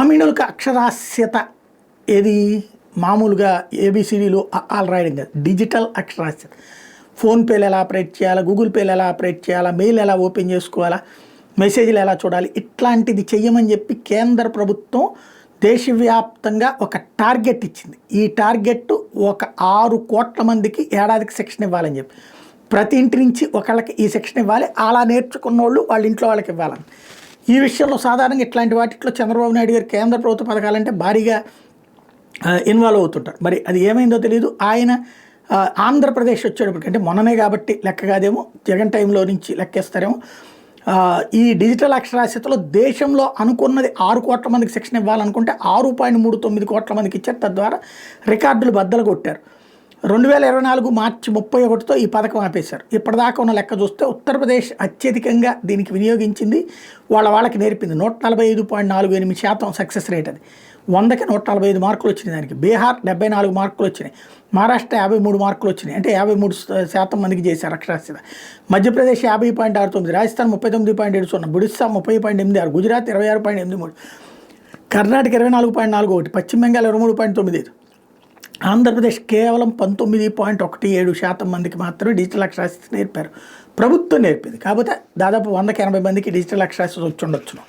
గ్రామీణులకు అక్షరాస్యత ఏది మామూలుగా ఏబిసిడీలు ఆల్ రాయడం కాదు, డిజిటల్ అక్షరాస్యత. ఫోన్పేలు ఎలా ఆపరేట్ చేయాలా, గూగుల్ పేలు ఎలా ఆపరేట్ చేయాలా, మెయిల్ ఎలా ఓపెన్ చేసుకోవాలా, మెసేజ్లు ఎలా చూడాలి, ఇట్లాంటిది చెయ్యమని చెప్పి కేంద్ర ప్రభుత్వం దేశవ్యాప్తంగా ఒక టార్గెట్ ఇచ్చింది. ఈ టార్గెట్ ఒక 6 కోట్ల మందికి ఏడాదికి శిక్షణ ఇవ్వాలని చెప్పి, ప్రతి ఇంటి నుంచి ఒకళ్ళకి ఈ శిక్షణ ఇవ్వాలి, అలా నేర్చుకున్న వాళ్ళు వాళ్ళ ఇంట్లో వాళ్ళకి ఇవ్వాలని. ఈ విషయంలో సాధారణంగా ఇట్లాంటి వాటిలో చంద్రబాబు నాయుడు గారు కేంద్ర ప్రభుత్వ పథకాలంటే భారీగా ఇన్వాల్వ్ అవుతుంటారు. మరి అది ఏమైందో తెలియదు. ఆయన ఆంధ్రప్రదేశ్ వచ్చేటప్పటికి, అంటే మొన్ననే కాబట్టి లెక్క కాదేమో, జగన్ టైంలో నుంచి లెక్కేస్తారేమో, ఈ డిజిటల్ అక్షరాస్యతలో దేశంలో అనుకున్నది 6 కోట్ల మందికి శిక్షణ ఇవ్వాలనుకుంటే 6.39 కోట్ల మందికి ఇచ్చారు. తద్వారా రికార్డులు బద్దలు కొట్టారు. 2024 మార్చి 31తో ఈ పథకం ఆపేశారు. ఇప్పటిదాకా ఉన్న లెక్క చూస్తే ఉత్తరప్రదేశ్ అత్యధికంగా దీనికి వినియోగించింది, వాళ్ళకి నేర్పింది. 145.48% సక్సెస్ రేట్. అది 100కి 145 మార్కులు వచ్చినాయి దానికి. బీహార్ 74 మార్కులు వచ్చినాయి. మహారాష్ట్ర 53 మార్కులు వచ్చినాయి, అంటే 53% మందికి చేశారు అక్షరాస్యత. మధ్యప్రదేశ్ 50.69, రాజస్థాన్ 39.70, ఒడిస్సా 30.86, గుజరాత్ 26.83, కర్ణాటక 24.41, పశ్చిమ బెంగాల్ 23.95, ఆంధ్రప్రదేశ్ కేవలం 19.17% మందికి మాత్రమే డిజిటల్ అక్షరాస్యత నేర్పారు. ప్రభుత్వం నేర్పింది. కాకపోతే దాదాపు 100కి 80 మందికి డిజిటల్ అక్షరాస్యత వచ్చి ఉండొచ్చును.